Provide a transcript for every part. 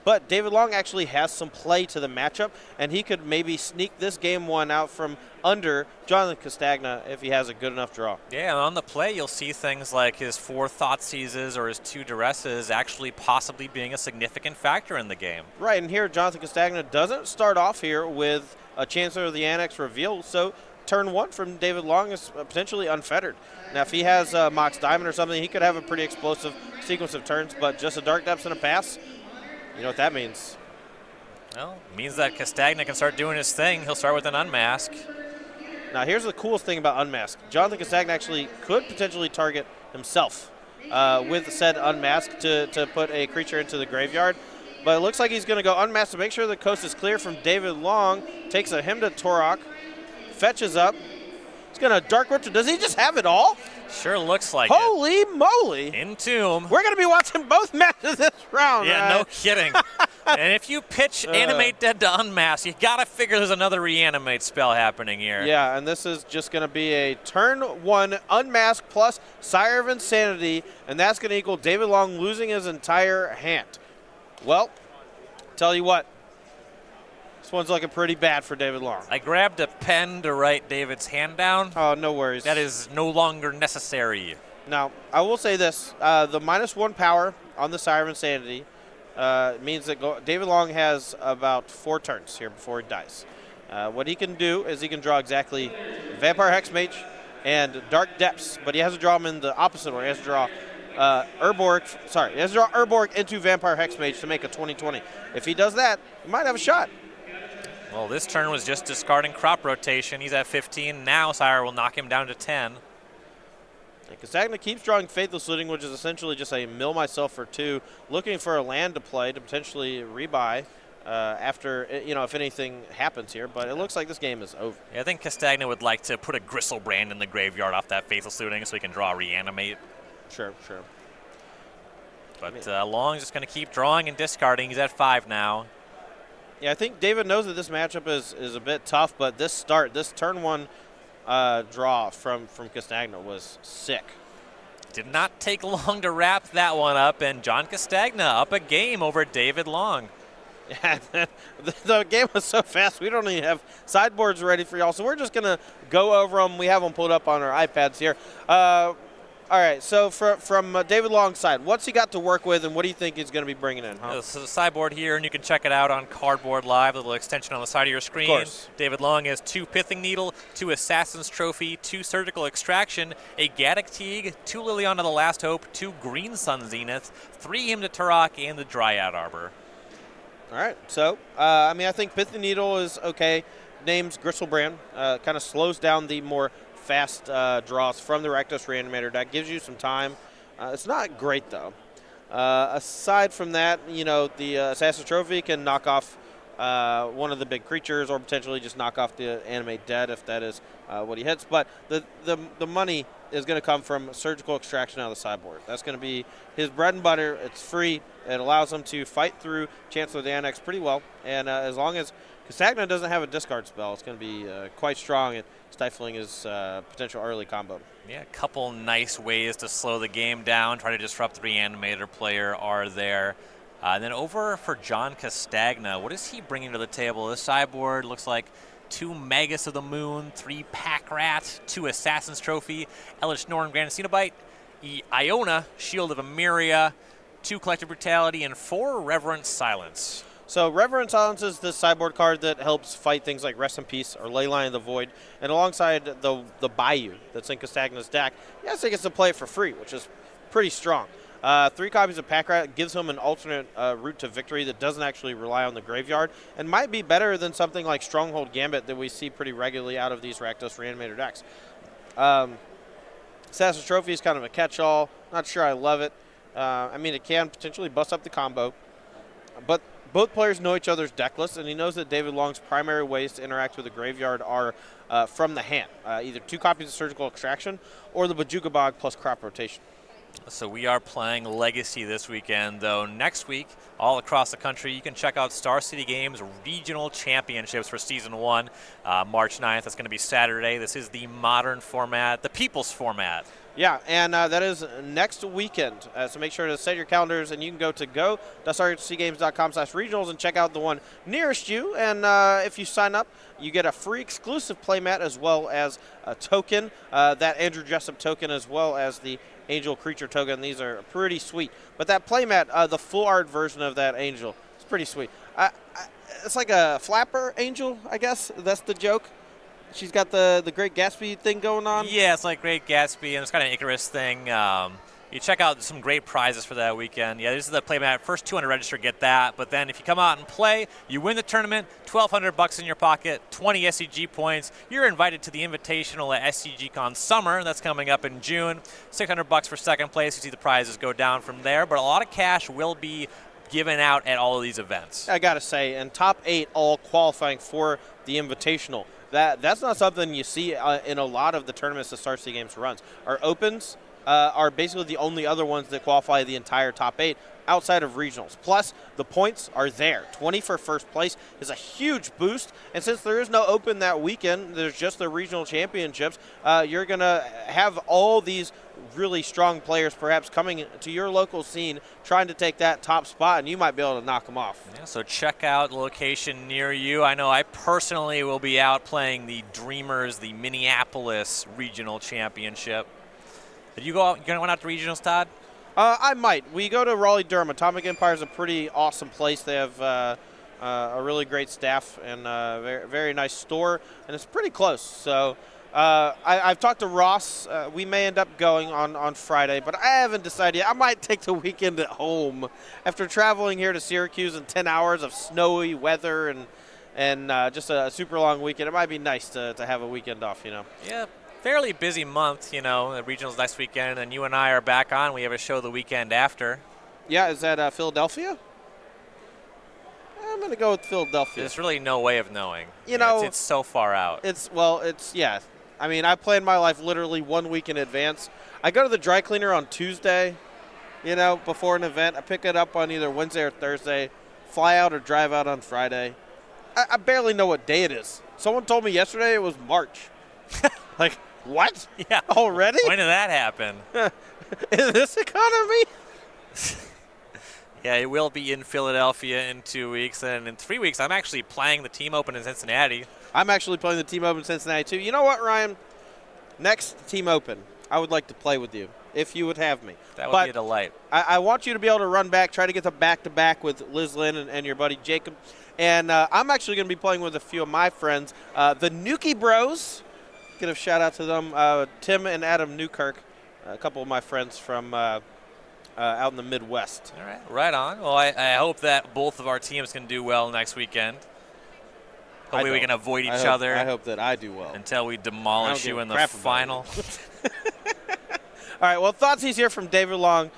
But David Long actually has some play to the matchup, and he could maybe sneak this game one out from under Jonathan Castagna if he has a good enough draw. Yeah, and on the play, you'll see things like his 4 thought seizes or his 2 duresses actually possibly being a significant factor in the game. Right, and here Jonathan Castagna doesn't start off here with a Chancellor of the Annex reveal, so turn 1 from David Long is potentially unfettered. Now, if he has Mox Diamond or something, he could have a pretty explosive sequence of turns, but just a Dark Depths and a pass, you know what that means. Well, it means that Castagna can start doing his thing. He'll start with an Unmask. Now, here's the coolest thing about Unmask. Jonathan Castagna actually could potentially target himself with said Unmask to put a creature into the graveyard, but it looks like he's going to go Unmask to make sure the coast is clear from David Long, takes a Hymn to Torok, fetches up. He's going to Dark Ritual. Does he just have it all? Sure looks like Holy moly. Entomb. We're going to be watching both matches this round. Yeah, no kidding. And if you pitch Animate Dead to Unmask, you got to figure there's another Reanimate spell happening here. Yeah, and this is just going to be a turn 1 Unmask plus Sire of Insanity, and that's going to equal David Long losing his entire hand. Well, tell you what, this one's looking pretty bad for David Long. I grabbed a pen to write David's hand down. Oh, no worries. That is no longer necessary. Now, I will say this. The -1 power on the Sire of Insanity means that David Long has about 4 turns here before he dies. What he can do is he can draw exactly Vampire Hexmage and Dark Depths, but he has to draw them in the opposite order. He has to draw Urborg into Vampire Hexmage to make a 20-20. If he does that, he might have a shot. Well, this turn was just discarding Crop Rotation. He's at 15. Now Sire will knock him down to 10. Castagna keeps drawing Faithless Looting, which is essentially just a mill myself for 2, looking for a land to play to potentially rebuy after, if anything happens here. But it looks like this game is over. Yeah, I think Castagna would like to put a Gristlebrand in the graveyard off that Faithless Looting so he can draw Reanimate. Sure. But Long's just going to keep drawing and discarding. He's at 5 now. Yeah, I think David knows that this matchup is a bit tough, but this turn 1 draw from Castagna was sick. Did not take long to wrap that one up, and John Castagna up a game over David Long. Yeah, the game was so fast, we don't even have sideboards ready for y'all, so we're just going to go over them. We have them pulled up on our iPads here. All right, so from David Long's side, what's he got to work with, and what do you think he's going to be bringing in? This is a sideboard here, and you can check it out on Cardboard Live, the little extension on the side of your screen. Of course. David Long has 2 Pithing Needle, 2 Assassin's Trophy, 2 Surgical Extraction, a Gaddock Teague, 2 Liliana the Last Hope, 2 Green Sun Zenith, 3 Hymn to Turok, and the Dryad Arbor. All right, so, I think Pithing Needle is okay. Names Gristlebrand, kind of slows down the more fast draws from the Rakdos Reanimator deck. Gives you some time. It's not great, though. Aside from that, the Assassin's Trophy can knock off one of the big creatures or potentially just knock off the Animate Dead if that is what he hits. But the money is going to come from Surgical Extraction out of the sideboard. That's going to be his bread and butter. It's free. It allows him to fight through Chancellor of the Annex pretty well. And as long as Castagna doesn't have a discard spell, it's going to be quite strong at stifling his potential early combo. Yeah, a couple nice ways to slow the game down, try to disrupt the Reanimator player are there. And then over for John Castagna, what is he bringing to the table? This sideboard looks like 2 Magus of the Moon, 3 Pack Rat, 2 Assassin's Trophy, Eldritch Norn, Grand Cenobite, Iona, Shield of Emeria, 2 Collective Brutality, and 4 Reverent Silence. So Reverent Silence is the sideboard card that helps fight things like Rest in Peace or Leyline of the Void. And alongside the Bayou that's in Castagna's deck, he also gets to play it for free, which is pretty strong. 3 copies of Pack Rat gives him an alternate route to victory that doesn't actually rely on the graveyard and might be better than something like Stronghold Gambit that we see pretty regularly out of these Rakdos Reanimator decks. Assassin's Trophy is kind of a catch-all. Not sure I love it. It can potentially bust up the combo. But both players know each other's deck lists, and he knows that David Long's primary ways to interact with the graveyard are from the hand, either 2 copies of Surgical Extraction or the Bajuka Bog plus Crop Rotation. So we are playing Legacy this weekend, though. Next week, all across the country, you can check out Star City Games Regional Championships for Season 1, March 9th. That's going to be Saturday. This is the modern format, the People's format. Yeah, and that is next weekend. So make sure to set your calendars, and you can go to go.scgames.com/regionals and check out the one nearest you. And if you sign up, you get a free exclusive playmat as well as a token, that Andrew Jessup token, as well as the Angel Creature token. These are pretty sweet. But that playmat, the full art version of that Angel, it's pretty sweet. It's like a flapper Angel, I guess. That's the joke. She's got the Great Gatsby thing going on. Yeah, it's like Great Gatsby, and it's got an Icarus thing. You check out some great prizes for that weekend. Yeah, this is the playmat. First 200 register get that, but then if you come out and play, you win the tournament, $1,200 in your pocket, 20 SCG points. You're invited to the Invitational at SCGCon Summer. That's coming up in June. $600 for second place. You see the prizes go down from there, but a lot of cash will be given out at all of these events. I gotta say, and top 8 all qualifying for the Invitational. That's not something you see in a lot of the tournaments that Star City Games runs. Our opens are basically the only other ones that qualify the entire top 8 outside of regionals. Plus, the points are there. 20 for first place is a huge boost. And since there is no open that weekend, there's just the regional championships, you're going to have all these really strong players perhaps coming to your local scene trying to take that top spot, and you might be able to knock them off. Yeah, so check out the location near you. I know I personally will be out playing the Dreamers, the Minneapolis Regional Championship. Did you go out? You going out to regionals, Todd? I might. We go to Raleigh-Durham. Atomic Empire is a pretty awesome place. They have a really great staff and a very, very nice store, and it's pretty close. So I've talked to Ross. We may end up going on Friday, but I haven't decided yet. I might take the weekend at home after traveling here to Syracuse in 10 hours of snowy weather and just a super long weekend. It might be nice to have a weekend off, Yeah. Fairly busy month, the regionals next weekend, and you and I are back on. We have a show the weekend after. Yeah, is that Philadelphia? I'm going to go with Philadelphia. There's really no way of knowing. It's so far out. Yeah. I mean, I plan my life literally 1 week in advance. I go to the dry cleaner on Tuesday, before an event. I pick it up on either Wednesday or Thursday, fly out or drive out on Friday. I barely know what day it is. Someone told me yesterday it was March. Like, what? Yeah. Already? When did that happen? In this economy? Yeah, it will be in Philadelphia in 2 weeks. And in 3 weeks, I'm actually playing the Team Open in Cincinnati. I'm actually playing the Team Open in Cincinnati, too. You know what, Ryan? Next Team Open, I would like to play with you, if you would have me. That would be a delight. I want you to be able to run back, try to get the back-to-back with Liz Lynn and your buddy Jacob. And I'm actually going to be playing with a few of my friends, the Nuki Bros. Give a shout-out to them, Tim and Adam Newkirk, a couple of my friends from out in the Midwest. All right, right on. Well, I hope that both of our teams can do well next weekend. Hopefully we can avoid each other. I hope that I do well. Until we demolish you in the final. All right, well, Thoughtseize here from David Long.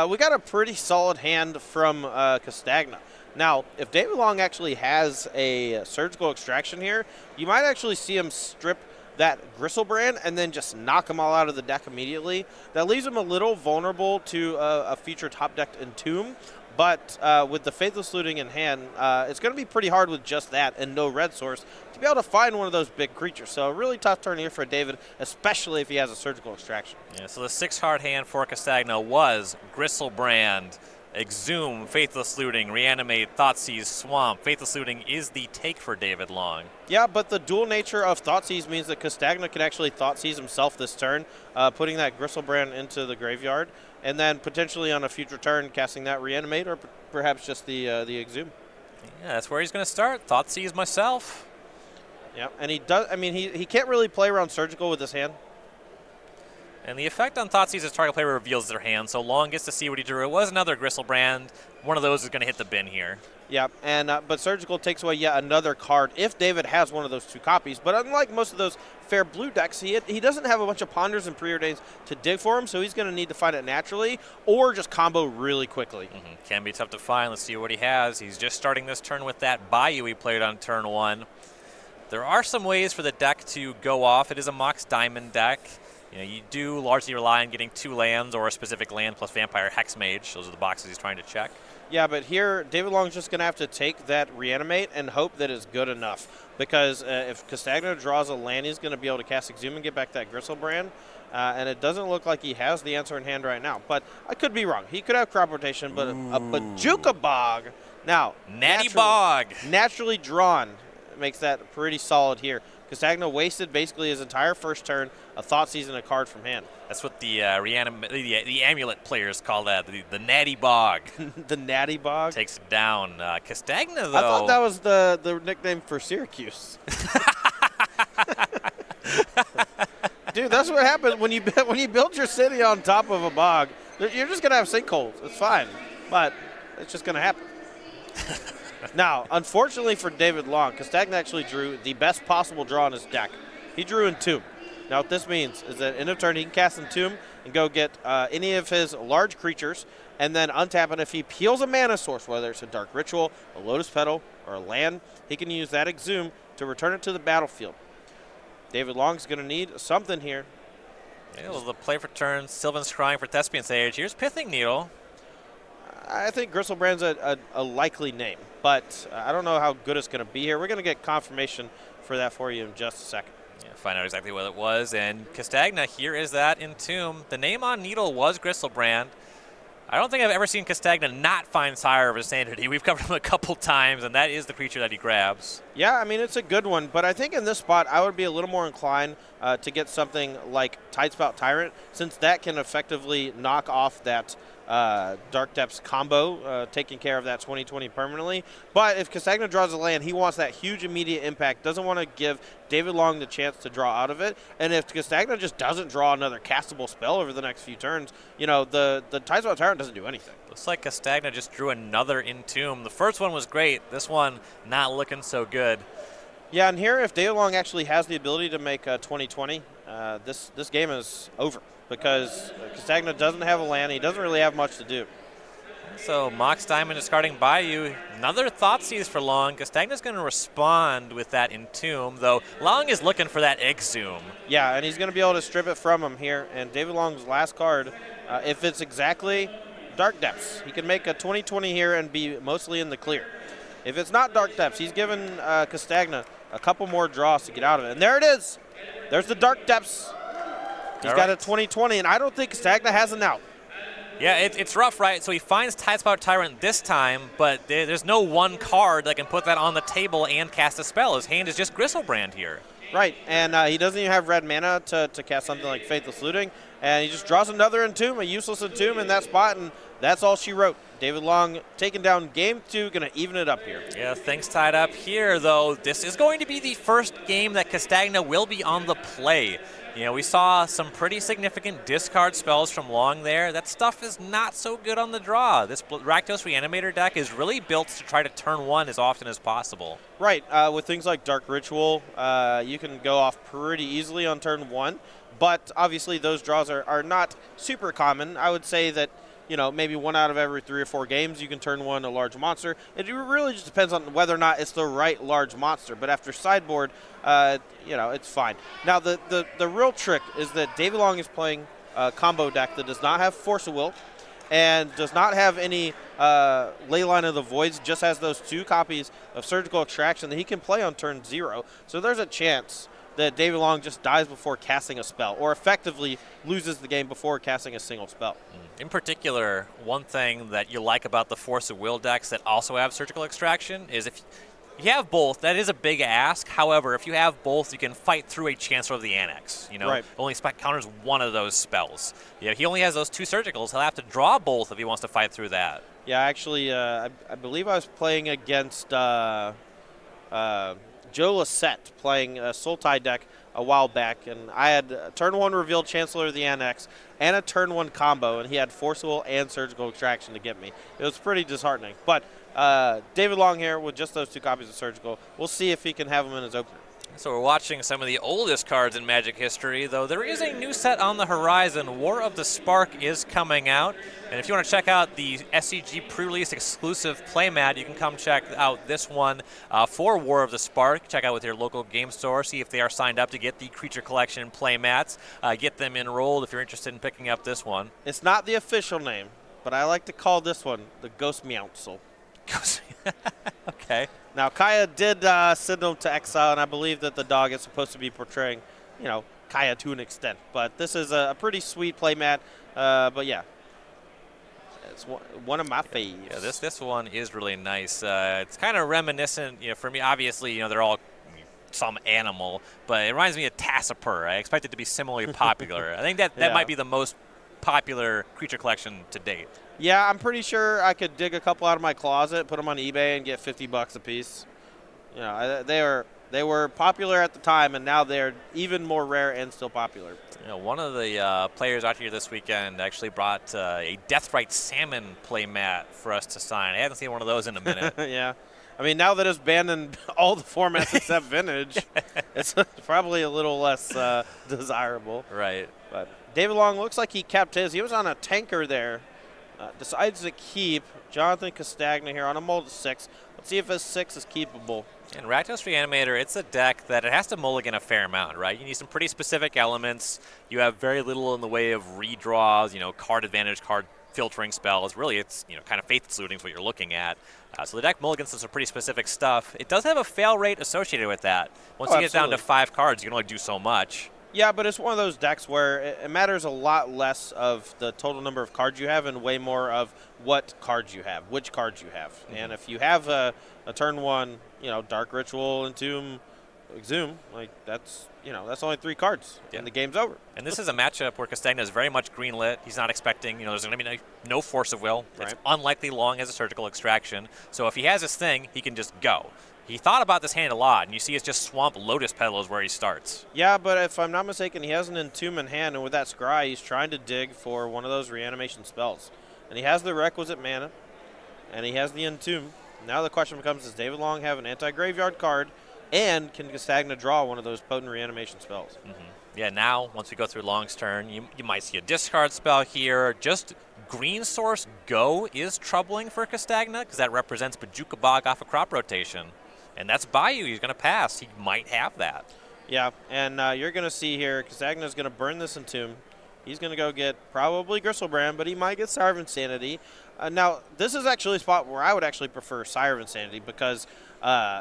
We got a pretty solid hand from Castagna. Now, if David Long actually has a surgical extraction here, you might actually see him strip that Gristlebrand and then just knock them all out of the deck immediately. That leaves him a little vulnerable to a future top-decked Entomb, but with the Faithless Looting in hand, it's going to be pretty hard with just that and no red source to be able to find one of those big creatures. So a really tough turn here for David, especially if he has a surgical extraction. Yeah, so the 6-card hand for Castagna was Gristlebrand, Exhume, Faithless Looting, Reanimate, Thoughtseize, Swamp. Faithless Looting is the take for David Long. Yeah, but the dual nature of Thoughtseize means that Castagna can actually Thoughtseize himself this turn, putting that Gristlebrand into the graveyard, and then potentially on a future turn casting that Reanimate or perhaps just the Exhume. Yeah, that's where he's going to start. Thoughtseize myself. Yeah, and he does. I mean, he can't really play around Surgical with his hand. And the effect on Thoughtseize is target player reveals their hand, so Long gets to see what he drew. It was another Gristlebrand. One of those is going to hit the bin here. Yeah, and but Surgical takes away yet another card if David has one of those 2 copies. But unlike most of those fair blue decks, he doesn't have a bunch of Ponders and Preordains to dig for him, so he's going to need to find it naturally or just combo really quickly. Can be tough to find. Let's see what he has. He's just starting this turn with that Bayou he played on turn 1. There are some ways for the deck to go off. It is a Mox Diamond deck. You do largely rely on getting 2 lands or a specific land plus Vampire Hexmage. Those are the boxes he's trying to check. Yeah, but here, David Long's just going to have to take that Reanimate and hope that it's good enough. Because if Castagna draws a land, he's going to be able to cast Exhume and get back that Gristlebrand. and it doesn't look like he has the answer in hand right now. But I could be wrong. He could have crop rotation, but a Bajuka Bog. Now, Natty Bog. Naturally drawn makes that pretty solid here. Castagna wasted basically his entire first turn, a Thought Season, a card from hand. That's what the amulet players call that, the Natty Bog. The Natty Bog? Takes it down. Castagna, though. I thought that was the nickname for Syracuse. Dude, that's what happens when you build your city on top of a bog. You're just going to have sinkholes. It's fine, but it's just going to happen. Now, unfortunately for David Long, Castagna actually drew the best possible draw in his deck. He drew Entomb. Now, what this means is that end of turn, he can cast Entomb and go get any of his large creatures and then untap it. If he peels a mana source, whether it's a Dark Ritual, a Lotus Petal, or a land, he can use that Exhume to return it to the battlefield. David Long's going to need something here. Yeah, well, the play for turn, Sylvan's Scrying for Thespian Sage. Here's Pithing Needle. I think Gristlebrand's a likely name, but I don't know how good it's going to be here. We're going to get confirmation for that for you in just a second. Yeah, find out exactly what it was. And Castagna, here is that Entomb. The name on Needle was Gristlebrand. I don't think I've ever seen Castagna not find Sire of Insanity. We've covered him a couple times, and that is the creature that he grabs. Yeah, I mean, it's a good one, but I think in this spot I would be a little more inclined to get something like Tidespout Tyrant, since that can effectively knock off that Dark Depths combo, taking care of that 2020 permanently. But if Castagna draws a land, he wants that huge immediate impact, doesn't want to give David Long the chance to draw out of it. And if Castagna just doesn't draw another castable spell over the next few turns, the Tidespout Tyrant doesn't do anything. Looks like Castagna just drew another Entomb. The first one was great. This one not looking so good. Yeah, and here if David Long actually has the ability to make 2020, this game is over, because Castagna doesn't have a land. He doesn't really have much to do. So Mox Diamond discarding Bayou. Another Thoughtseize for Long. Castagna's going to respond with that Entomb, though Long is looking for that Exhume. Yeah, and he's going to be able to strip it from him here. And David Long's last card, if it's exactly Dark Depths, he can make a 2020 here and be mostly in the clear. If it's not Dark Depths, he's given Castagna a couple more draws to get out of it. And there it is. There's the Dark Depths. He's got a 2020, and I don't think Castagna has an out. Yeah, it's rough, right? So he finds Tidespout Tyrant this time, but there's no one card that can put that on the table and cast a spell. His hand is just Gristlebrand here. Right, and he doesn't even have red mana to cast something like Faithless Looting, and he just draws another Entomb, a useless Entomb in that spot, and that's all she wrote. David Long taking down game 2, going to even it up here. Yeah, things tied up here, though. This is going to be the first game that Castagna will be on the play. We saw some pretty significant discard spells from Long there. That stuff is not so good on the draw. This Rakdos Reanimator deck is really built to try to turn one as often as possible. Right, with things like Dark Ritual, you can go off pretty easily on turn 1, but obviously those draws are not super common. I would say that maybe 1 out of every 3 or 4 games you can turn one a large monster. It really just depends on whether or not it's the right large monster. But after sideboard, it's fine. Now, the real trick is that David Long is playing a combo deck that does not have Force of Will and does not have any Leyline of the Voids, just has those 2 copies of Surgical Extraction that he can play on turn 0. So there's a chance that David Long just dies before casting a spell, or effectively loses the game before casting a single spell. In particular, one thing that you like about the Force of Will decks that also have Surgical Extraction is if you have both, that is a big ask. However, if you have both, you can fight through a Chancellor of the Annex. Right. Only counters one of those spells. He only has those 2 Surgicals. He'll have to draw both if he wants to fight through that. Yeah, actually, I believe I was playing against Joe Lissette playing a Sultai deck a while back, and I had turn 1 revealed Chancellor of the Annex and a turn 1 combo, and he had Forcible and Surgical Extraction to get me. It was pretty disheartening. But David Long here with just those 2 copies of Surgical. We'll see if he can have them in his opener. So we're watching some of the oldest cards in Magic history, though there is a new set on the horizon. War of the Spark is coming out. And if you want to check out the SCG pre-release exclusive playmat, you can come check out this one for War of the Spark. Check out with your local game store, see if they are signed up to get the Creature Collection playmats. Get them enrolled if you're interested in picking up this one. It's not the official name, but I like to call this one the Ghost Meowsel. Okay. Now, Kaya did send him to exile, and I believe that the dog is supposed to be portraying, Kaya to an extent. But this is a pretty sweet playmat. But yeah, it's one of my faves. Yeah, this one is really nice. It's kind of reminiscent, for me. Obviously, they're all some animal, but it reminds me of Tassipur. I expect it to be similarly popular. I think that might be the most popular creature collection to date. Yeah, I'm pretty sure I could dig a couple out of my closet, put them on eBay, and get $50 a piece. They were popular at the time, and now they're even more rare and still popular. One of the players out here this weekend actually brought a Deathrite Salmon playmat for us to sign. I haven't seen one of those in a minute. Yeah. I mean, now that it's banned in all the formats except Vintage, it's probably a little less desirable. Right. But David Long looks like he kept his. He was on a tanker there. Decides to keep Jonathan Castagna here on a mold 6. Let's see if his 6 is keepable. In Rakdos Reanimator, it's a deck that it has to mulligan a fair amount, right? You need some pretty specific elements. You have very little in the way of redraws, card advantage, card filtering spells. Really, it's kind of faithless looting is what you're looking at. So the deck mulligans some pretty specific stuff. It does have a fail rate associated with that. Once you get down to 5 cards, you can only do so much. Yeah, but it's one of those decks where it matters a lot less of the total number of cards you have and way more of what cards you have, which cards you have. Mm-hmm. And if you have a turn 1, Dark Ritual, Entomb, Exhume, that's only 3 cards, and the game's over. And this is a matchup where Castagna is very much green-lit. He's not expecting, there's going to be no force of will. Right. It's unlikely Long has a surgical extraction. So if he has his thing, he can just go. He thought about this hand a lot, and you see it's just Swamp Lotus Petals where he starts. Yeah, but if I'm not mistaken, he has an Entomb in hand, and with that Scry, he's trying to dig for one of those reanimation spells. And he has the requisite mana, and he has the Entomb. Now the question becomes, does David Long have an anti-graveyard card, and can Castagna draw one of those potent reanimation spells? Mm-hmm. Yeah, now, once we go through Long's turn, you might see a discard spell here. Just Green Source Go is troubling for Castagna, because that represents Bojuka Bog off a crop rotation. And that's Bayou. He's going to pass. He might have that. Yeah, and you're going to see here, Castagna's going to burn this Entomb. He's going to go get probably Gristlebrand, but he might get Sire of Insanity. Now, this is actually a spot where I would actually prefer Sire of Insanity because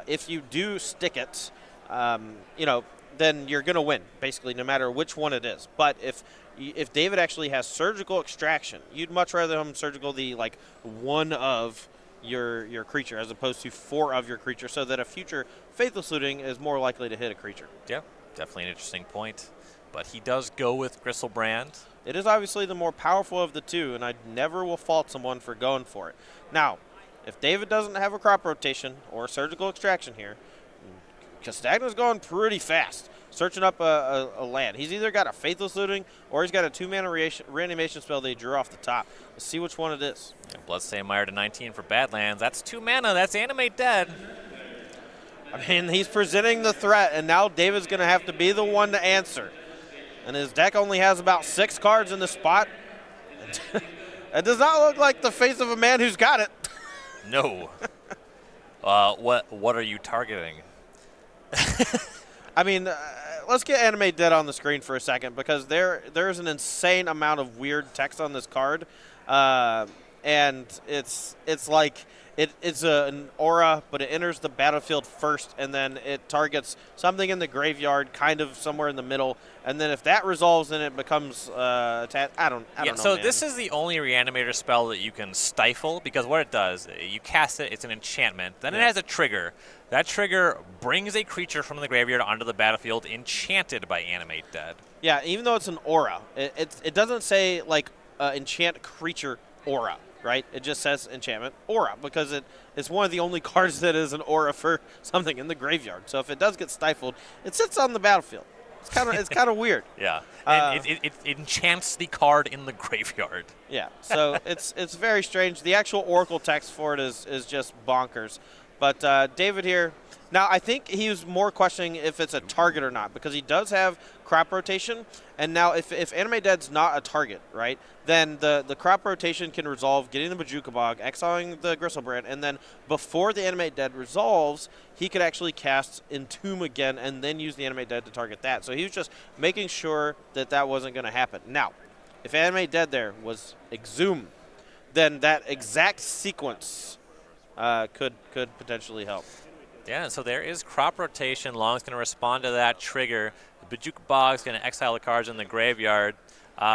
if you do stick it, then you're going to win, basically, no matter which one it is. But if David actually has Surgical Extraction, you'd much rather him Surgical the, one of your creature as opposed to 4 of your creature so that a future Faithless Looting is more likely to hit a creature. Yeah, definitely an interesting point. But he does go with Gristlebrand. It is obviously the more powerful of the two, and I never will fault someone for going for it. Now, if David doesn't have a crop rotation or a surgical extraction here, Castagna's going pretty fast, searching up a land. He's either got a Faithless Looting or he's got a 2-mana reanimation spell that he drew off the top. Let's see which one it is. Yeah, Bloodstained Mire to 19 for Badlands. That's 2 mana. That's Animate Dead. I mean, he's presenting the threat, and now David's going to have to be the one to answer. And his deck only has about 6 cards in the spot. It does not look like the face of a man who's got it. No. What are you targeting? I mean, let's get Animate Dead on the screen for a second because there's an insane amount of weird text on this card. And it's like it's an aura, but it enters the battlefield first, and then it targets something in the graveyard, kind of somewhere in the middle, and then if that resolves, then it becomes I don't know. So man. This is the only Reanimator spell that you can stifle because what it does, you cast it, it's an enchantment. Then it has a trigger. That trigger brings a creature from the graveyard onto the battlefield, enchanted by Animate Dead. Yeah, even though it's an aura, it doesn't say enchant creature aura. Right? It just says enchantment aura because it's one of the only cards that is an aura for something in the graveyard. So if it does get stifled, it sits on the battlefield. It's kind of weird. Yeah, and it enchants the card in the graveyard. Yeah, so it's very strange. The actual Oracle text for it is just bonkers. But David here, now I think he was more questioning if it's a target or not because he does have crop rotation. And now if Animate Dead's not a target, right, then the crop rotation can resolve getting the Bojuka Bog, exiling the Gristlebrand, and then before the Animate Dead resolves, he could actually cast Entomb again and then use the Animate Dead to target that. So he was just making sure that wasn't going to happen. Now, if Animate Dead there was Exhume, then that exact sequence could potentially help. Yeah, so there is crop rotation. Long's going to respond to that trigger. The Bajuka Bog's going to exile the cards in the graveyard.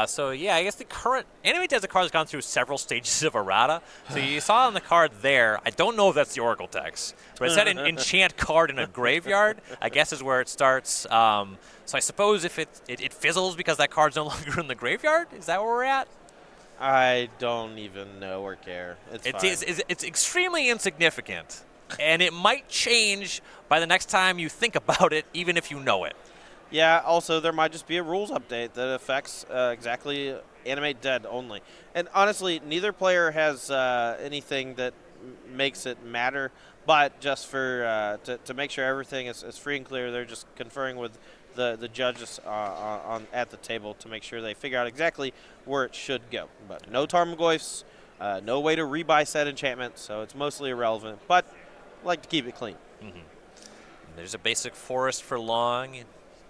So yeah, I guess the current Animate Desert card has gone through several stages of errata. So you saw on the card there, I don't know if that's the Oracle text, but it said an enchant card in a graveyard, I guess is where it starts. So I suppose if it fizzles because that card's no longer in the graveyard? Is that where we're at? I don't even know or care. It's extremely insignificant, and it might change by the next time you think about it, even if you know it. Yeah, also, there might just be a rules update that affects exactly Animate Dead only. And honestly, neither player has anything that makes it matter, but just for to make sure everything is free and clear, they're just conferring with the judges at the table to make sure they figure out exactly where it should go. But no Tarmogoyfs, no way to rebuy said enchantment, so it's mostly irrelevant, but I like to keep it clean. Mm-hmm. There's a basic forest for Long.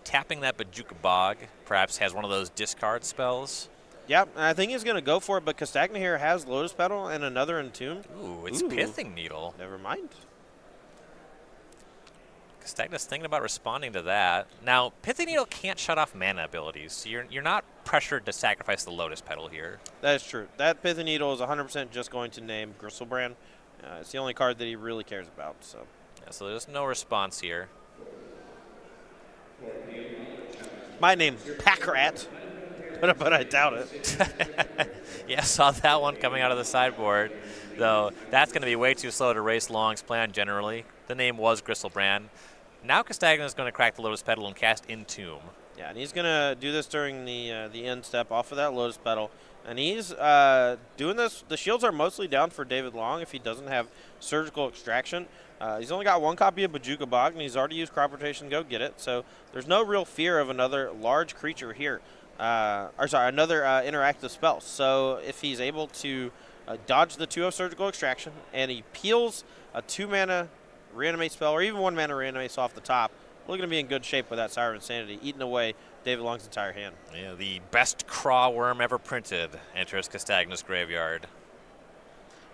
Tapping that Bajuka Bog perhaps has one of those discard spells. Yeah, and I think he's going to go for it, but Castagna here has Lotus Petal and another Entomb. Ooh, it's Pithing Needle. Never mind. Castagna's thinking about responding to that. Now, Pithing Needle can't shut off mana abilities, so you're not pressured to sacrifice the Lotus Petal here. That is true. That Pithing Needle is 100% just going to name Gristlebrand. It's the only card that he really cares about. So there's no response here. My name's Packrat, but I doubt it. Yeah, saw that one coming out of the sideboard, though that's going to be way too slow to race Long's plan generally. The name was Gristlebrand. Now Castagna is going to crack the Lotus Petal and cast Entomb. Yeah, and he's going to do this during the end step off of that Lotus Petal. And he's doing this. The shields are mostly down for David Long if he doesn't have Surgical Extraction. He's only got one copy of Bajuka Bog, and he's already used Crop Rotation to go get it. So there's no real fear of another large creature here. Another interactive spell. So if he's able to dodge the 2 of Surgical Extraction, and he peels a 2-mana Reanimate spell, or even 1-mana Reanimates off the top, we're going to be in good shape with that Sire of Insanity, eating away David Long's entire hand. Yeah, the best craw worm ever printed enters Castagna's graveyard.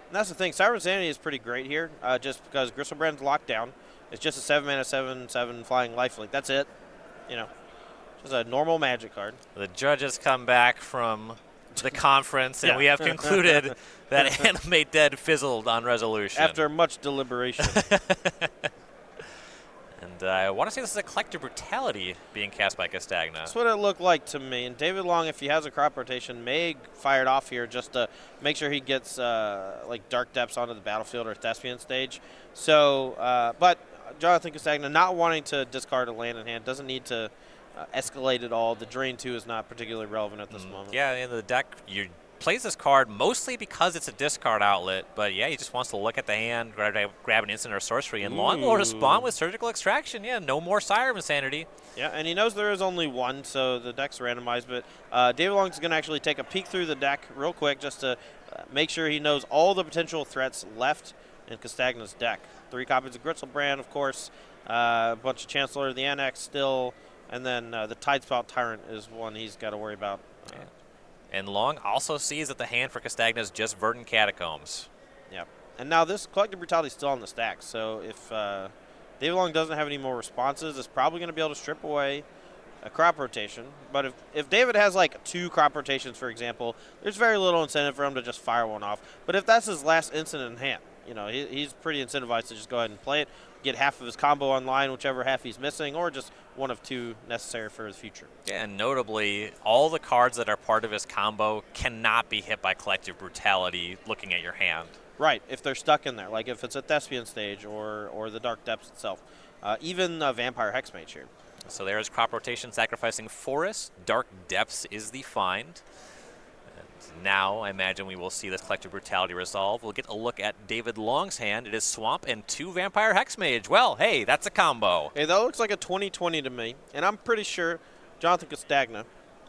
And that's the thing. Sire of Insanity is pretty great here, just because Gristlebrand's locked down. It's just a 7-mana, 7/7 flying lifelink. That's it. Just a normal Magic card. The judges come back from the conference, and we have concluded that Animate Dead fizzled on resolution. After much deliberation. And I want to say this is a Collective Brutality being cast by Castagna. That's what it looked like to me. And David Long, if he has a Crop Rotation, may fire it off here just to make sure he gets like Dark Depths onto the battlefield or Thespian stage. So, but Jonathan Castagna not wanting to discard a land in hand doesn't need to escalate at all. The Drain 2 is not particularly relevant at this moment. Yeah, in the deck, you plays this card mostly because it's a discard outlet, but yeah, he just wants to look at the hand, grab an instant or sorcery, and Long will respond with Surgical Extraction. Yeah, no more Sire of Insanity. Yeah, and he knows there is only one, so the deck's randomized, but David Long's going to actually take a peek through the deck real quick just to make sure he knows all the potential threats left in Castagna's deck. 3 copies of Gristlebrand, of course, a bunch of Chancellor of the Annex still, and then the Tidespout Tyrant is one he's got to worry about. And Long also sees that the hand for Castagna is just Verdant Catacombs. Yeah. And now this Collective Brutality is still on the stack, so if David Long doesn't have any more responses, it's probably going to be able to strip away a Crop Rotation. But if David has like 2 Crop Rotations, for example, there's very little incentive for him to just fire one off. But if that's his last instant in hand, he's pretty incentivized to just go ahead and play it, get half of his combo online, whichever half he's missing, or just one of 2 necessary for the future. Yeah, and notably, all the cards that are part of his combo cannot be hit by Collective Brutality looking at your hand. Right, if they're stuck in there, like if it's a Thespian stage or the Dark Depths itself. Even Vampire Hexmage here. So there's Crop Rotation sacrificing Forest. Dark Depths is the find. Now, I imagine we will see this Collective Brutality resolve. We'll get a look at David Long's hand. It is Swamp and 2 Vampire Hexmage. Well, hey, that's a combo. Hey, that looks like a 20-20 to me, and I'm pretty sure Jonathan Castagna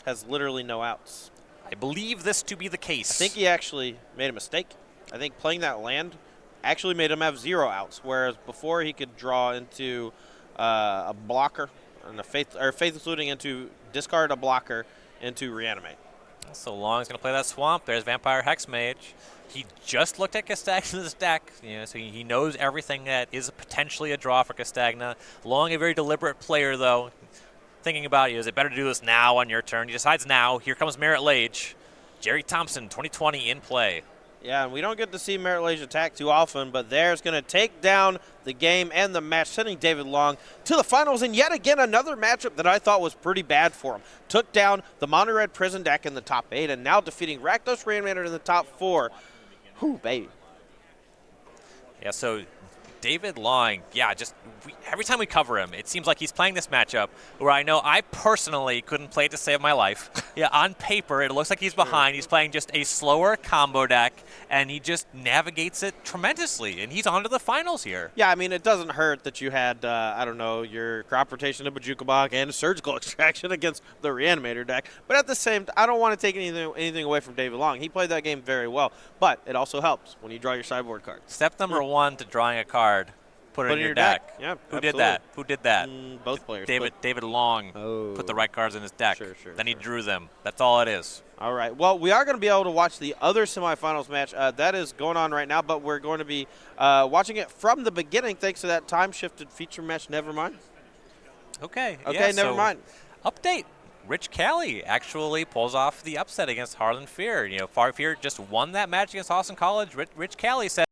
has literally no outs. I believe this to be the case. I think he actually made a mistake. I think playing that land actually made him have 0 outs, whereas before he could draw into a blocker, and Faithless Looting into discard a blocker into Reanimate. So Long's going to play that Swamp. There's Vampire Hexmage. he just looked at Castagna's deck, so he knows everything that is potentially a draw for Castagna. Long, a very deliberate player, though, thinking about, is it better to do this now on your turn? He decides now. Here comes Merritt Lage. Jerry Thompson, 2020 in play. Yeah, and we don't get to see Merritt Lage attack too often, but there's going to take down the game and the match, sending David Long to the finals. And yet again, another matchup that I thought was pretty bad for him. Took down the Mono Red Prison deck in the top 8, and now defeating Rakdos Reanimator in the top 4. Whew, baby. Yeah, so David Long, every time we cover him, it seems like he's playing this matchup where I know I personally couldn't play it to save my life. Yeah, on paper, it looks like he's behind. He's playing just a slower combo deck, and he just navigates it tremendously, and he's on to the finals here. Yeah, I mean, it doesn't hurt that you had, your crop rotation of Bajuka Bog and surgical extraction against the Reanimator deck. But at the same time, I don't want to take anything away from David Long. He played that game very well, but it also helps when you draw your sideboard card. Step number 1 to drawing a card. Put it in your deck. Yeah, Who did that? Who did that? Both players. David Long put the right cards in his deck. Sure. Then he drew them. That's all it is. All right. Well, we are going to be able to watch the other semifinals match. That is going on right now, but we're going to be watching it from the beginning thanks to that time-shifted feature match. Never mind. Okay. Never mind. Update. Rich Cali actually pulls off the upset against Harlan Fear. Fear just won that match against Austin College. Rich Cali said